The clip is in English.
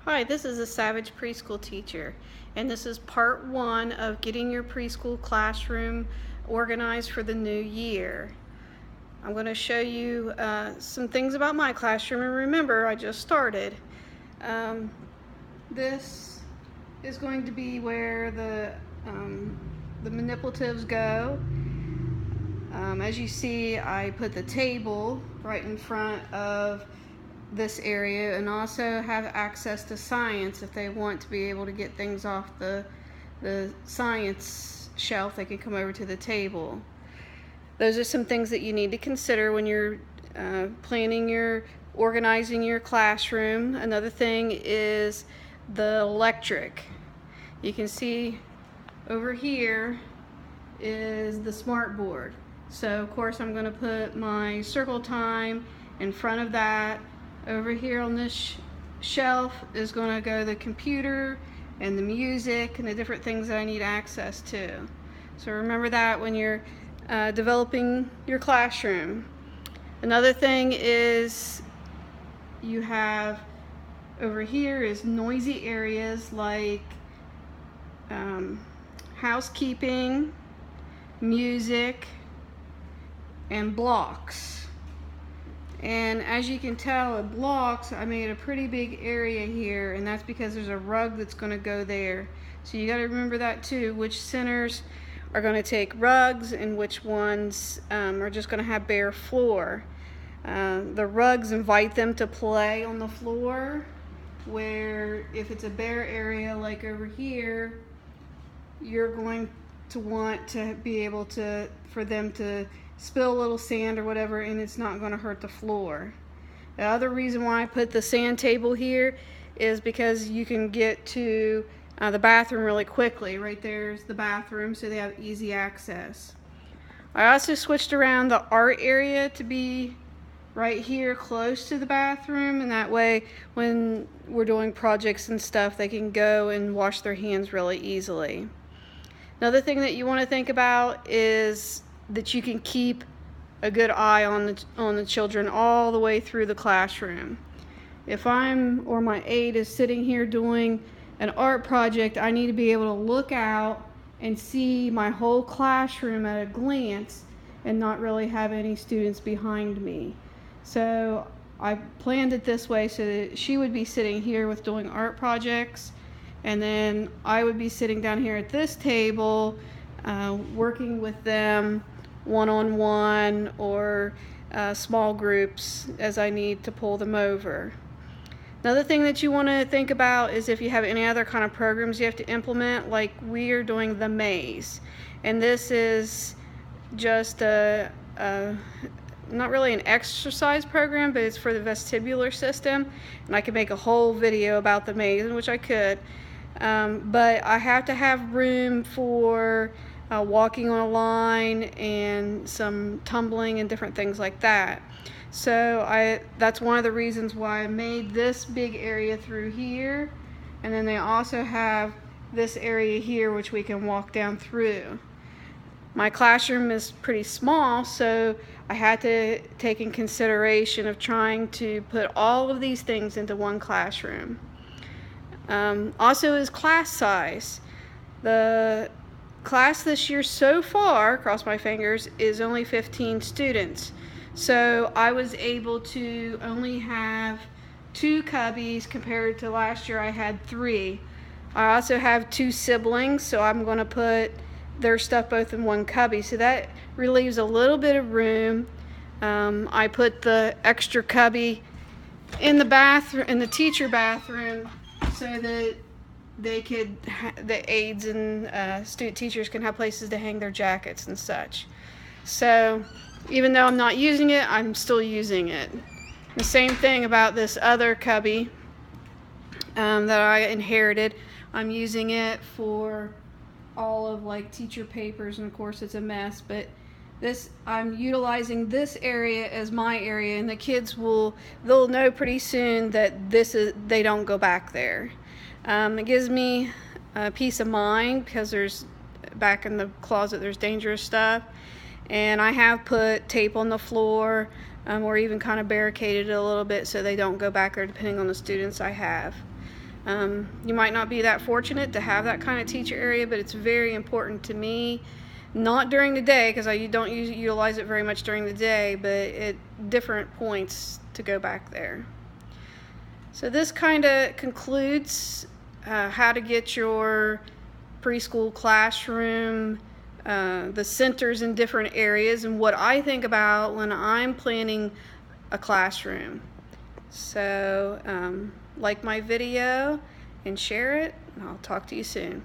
Hi, this is a Savage Preschool teacher, and this is part one of getting your preschool classroom organized for the new year. I'm going to show you some things about my classroom, and remember, I just started. This is going to be where the manipulatives go. As you see, I put the table right in front of this area, and also have access to science. If they want to be able to get things off the science shelf, they can come over to the table. Those are some things that you need to consider when you're organizing your classroom. Another thing is the electric. You can see over here is the smart board. So of course I'm going to put my circle time in front of that. Over here on this shelf is going to go the computer and the music and the different things that I need access to. So remember that when you're developing your classroom. Another thing is you have over here is noisy areas like housekeeping, music, and blocks. And as you can tell, with blocks, I made a pretty big area here, and that's because there's a rug that's going to go there. So you got to remember that too, which centers are going to take rugs and which ones are just going to have bare floor. The rugs invite them to play on the floor, where if it's a bare area like over here, you're going to want to be able to, for them to spill a little sand or whatever, and it's not going to hurt the floor. The other reason why I put the sand table here is because you can get to the bathroom really quickly. Right there's the bathroom, so they have easy access. I also switched around the art area to be right here close to the bathroom, and that way when we're doing projects and stuff, they can go and wash their hands really easily. Another thing that you want to think about is that you can keep a good eye on the children all the way through the classroom. If I'm or my aide is sitting here doing an art project, I need to be able to look out and see my whole classroom at a glance and not really have any students behind me. So I planned it this way so that she would be sitting here with doing art projects, and then I would be sitting down here at this table working with them one-on-one or small groups as I need to pull them over. Another thing that you want to think about is if you have any other kind of programs you have to implement, like we are doing the maze, and this is just not really an exercise program, but it's for the vestibular system, and I could make a whole video about the maze, which I could, but I have to have room for walking on a line and some tumbling and different things like that. So that's one of the reasons why I made this big area through here, and then they also have this area here which we can walk down through. My classroom is pretty small, so I had to take in consideration of trying to put all of these things into one classroom. Also is class size. The class this year so far, cross my fingers, is only 15 students. So I was able to only have 2 cubbies compared to last year I had 3. I also have 2 siblings, so I'm going to put their stuff both in one cubby. So that relieves a little bit of room. I put the extra cubby in the bathroom, in the teacher bathroom, so that the aides and student teachers can have places to hang their jackets and such. So even though I'm not using it, I'm still using it. The same thing about this other cubby that I inherited. I'm using it for all of like teacher papers, and of course it's a mess, but I'm utilizing this area as my area, and the kids they'll know pretty soon that they don't go back there. It gives me peace of mind because back in the closet there's dangerous stuff, and I have put tape on the floor or even kind of barricaded it a little bit so they don't go back there depending on the students I have. You might not be that fortunate to have that kind of teacher area, but it's very important to me. Not during the day, because I don't utilize it very much during the day, but at different points to go back there. So this kind of concludes how to get your preschool classroom, the centers in different areas, and what I think about when I'm planning a classroom. So like my video and share it, and I'll talk to you soon.